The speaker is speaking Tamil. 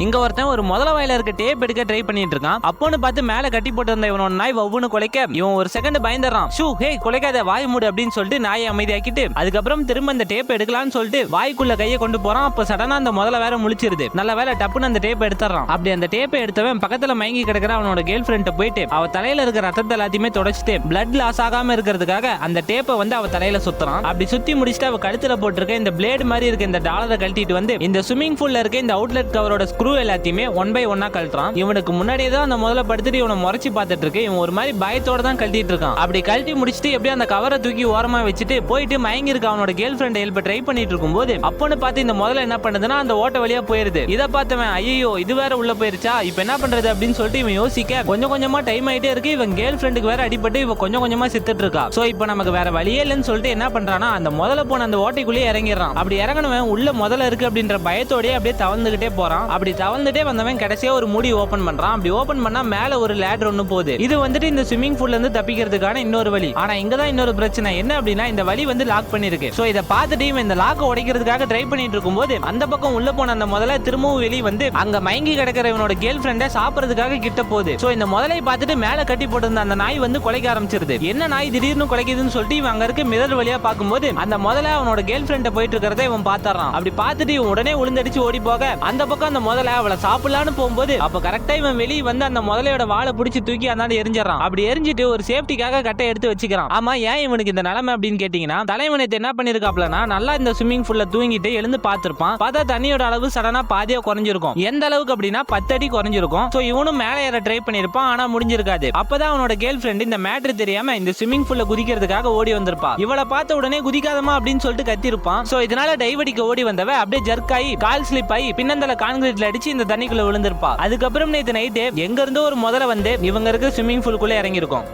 இங்க ஒருத்தன் ஒரு முதல வாயில இருக்க டேப் எடுக்க ட்ரை பண்ணிட்டு இருக்கான். அப்போன்னு பார்த்து மேல கட்டி போட்டு இருந்த இவனோட நாய் ஒவ்வொன்னு குலைக்க இவன் ஒரு செகண்ட் பயந்துறான். ஷூ ஹே குலைக்காத வாய் மூடு அப்படின்னு சொல்லிட்டு நாயை அமைதியாக்கிட்டு அதுக்கப்புறம் திரும்ப அந்த டேப் எடுக்கலாம்னு சொல்லிட்டு வாய்க்குள்ள கையை கொண்டு போறான். அப்ப சடனா அந்த முதல வேற முழிச்சிருது. நல்ல வேலை டப்புன்னு அந்த டேப் எடுத்துறான். அப்படி அந்த டேப்பை எடுத்தவன் பக்கத்துல மயங்கி கிடக்கிற அவனோட கேர்ள் ஃப்ரெண்ட போயிட்டு அவ தலையில இருக்கிற ரத்தத்தை எல்லாத்தையுமே தொடச்சிட்டு பிளட் லாஸ் ஆகாம இருக்கிறதுக்காக அந்த டேப்பை வந்து அவ தலையில சுத்துறான். அப்படி சுத்தி முடிச்சுட்டு அவ கழுத்துல போட்டிருக்க இந்த பிளேடு மாதிரி இருக்க இந்த டாலரை கழட்டிட்டு வந்து இந்த ஸ்விமிங் பூல்ல இருக்க இந்த அவுட்லெட் கவரோட ஸ்க்ரூ எல்லாத்தையுமே ஒன் பை ஒன்னா கழட்டுறான். இவனுக்கு முன்னாடியே தான் அந்த முதல்ல படுத்துட்டு இவனை முறைச்சு பார்த்துட்டு இருக்கு. இவன் ஒரு மாதிரி பயத்தோட தான் கழட்டிட்டு இருக்கான். அப்படி கழட்டி முடிச்சுட்டு எப்படியும் அந்த கவரை தூக்கி ஓரமா வச்சுட்டு போயிட்டு மயங்கி இருக்க அவனோட கேர்ள் ஃப்ரெண்ட் ஹெல்ப் ட்ரை பண்ணிட்டு இருக்கும்போது அப்போன்னு பார்த்து இந்த முதல்ல என்ன பண்ணுதுன்னா அந்த ஓட்ட வழியா போயிருது. இதை பார்த்தவன் ஐயோ இது வேற உள்ள போயிருச்சா இப்ப என்ன பண்றது அப்படின்னு சொல்லிட்டு இவன் யோசிக்க கொஞ்சம் கொஞ்சமா டைம் ஆயிட்டே இருக்கு. இவன் கேர்ள் ஃப்ரெண்டுக்கு வேற அடிபட்டு இவன் கொஞ்சம் கொஞ்சமா செத்துட்டு இருக்கா. சோ இப்போ நமக்கு வேற வழியே இல்லைன்னு சொல்லிட்டு என்ன பண்றானா அந்த முதல்ல போன அந்த ஓட்டைக்குள்ளேயே இறங்கிடுறான். அப்படி இறங்கணுவன் உள்ள முதல்ல இருக்கு அப்படின்ற பயத்தோடய அப்படியே தவந்துகிட்டே போறான். அப்படி தவந்துட்டே வந்தவன் கடைசியா ஒரு மூடி ஓபன் பண்றான். அப்படி ஓபன் பண்ணா மேல ஒரு லேடர் ஒன்னு போகுது. இது வந்துட்டு இந்த ஸ்விமிங் பூல்ல இருந்து தப்பிக்கிறதுக்கான இன்னொரு வழி. ஆனா இங்கதான் இன்னொரு பிரச்சனை என்ன அப்படின்னா இந்த வழி வந்து லாக் பண்ணிருக்கு. சோ இத பார்த்துட்டு இவன் இந்த லாக்க உடைக்கிறதுக்காக ட்ரை பண்ணிட்டு இருக்கும்போது அந்த பக்கம் உள்ள போன அந்த முதல்ல திரும்பவும் வெளியே வந்து அங்க மயங்கி கிடக்கிற இவனோட கேர்ள் ஃப்ரெண்ட சாப்பிடுறதுக்காக கிட்ட போகுது. சோ இந்த முதலை பார்த்துட்டு மேல கட்டி போட்டிருந்த அந்த நாய் வந்து கொலைக்க ஆரம்பிச்சிருது. என்ன நாய் திடீர்னு கொலைக்குதுன்னு சொல்லிட்டு இவன் அங்க இருக்க மிரர் வழியா பார்க்கும்போது அந்த முதல்ல அவனோட கேர்ள் ஃப்ரெண்ட போயிட்டு இருக்கிறத இவன் பார்த்தாரான். அப்படி பார்த்துட்டு இவன் உடனே உளுந்தடிச்சு ஓடி போக அந்த பக்கம் அந்த முதல்ல அவளை சாப்பிடலான்னு போகும்போது அப்ப கரெக்டா இவன் வெளியே வந்து அந்த முதலையோட வாழை பிடிச்சி தூக்கி அந்தாண்ட எரிஞ்சிடறான். அப்படி எரிஞ்சிட்டு ஒரு சேஃப்டிக்காக கட்டை எடுத்து வச்சுக்கிறான். ஆமா ஏன் இவனுக்கு இந்த நிலைமை அப்படின்னு கேட்டீங்கன்னா தலைவனத்தை என்ன பண்ணிருக்காப்லனா நல்லா இந்த ஸ்விமிங் பூல்ல தூங்கிட்டு எழுந்து பார்த்திருப்பான். பார்த்தா தண்ணியோட அளவு சடனா பாதியா குறைஞ்சிருக்கும். எந்த அளவுக்கு அப்படின்னா 10 அடி குறைஞ்சிருக்கும். சோ இவனும் மேலே ஏற ட்ரை பண்ணிருப்பான். ஆனா முடிஞ்சிருக்காது. அப்பதான் அவனோட கேர்ள் ஃப்ரெண்ட் இந்த மேட்ரு தெரியாம இந்த ஸ்விமிங் பூல்ல குதிக்கிறதுக்காக ஓடி வந்திருப்பா. இவளை பார்த்த உடனே குதிக்காதமா அப்படின்னு சொல்லிட்டு கத்திருப்பான். சோ இதனால டைவடிக்க ஓடி வந்தவ அப்படியே ஜர்க் ஆகி கால் ஸ்லிப் ஆகி பின்னந்தல கான்கிரீட்ல அடிச்சு இந்த தண்ணிக்குள்ள விழுந்திருப்பா. அதுக்கப்புறம் நேத்து நைட்டு எங்க இருந்தோ ஒரு முதல்ல வந்து இவங்க இருக்க ஸ்விமிங் பூலுக்குள்ள இறங்கி இருக்கும்.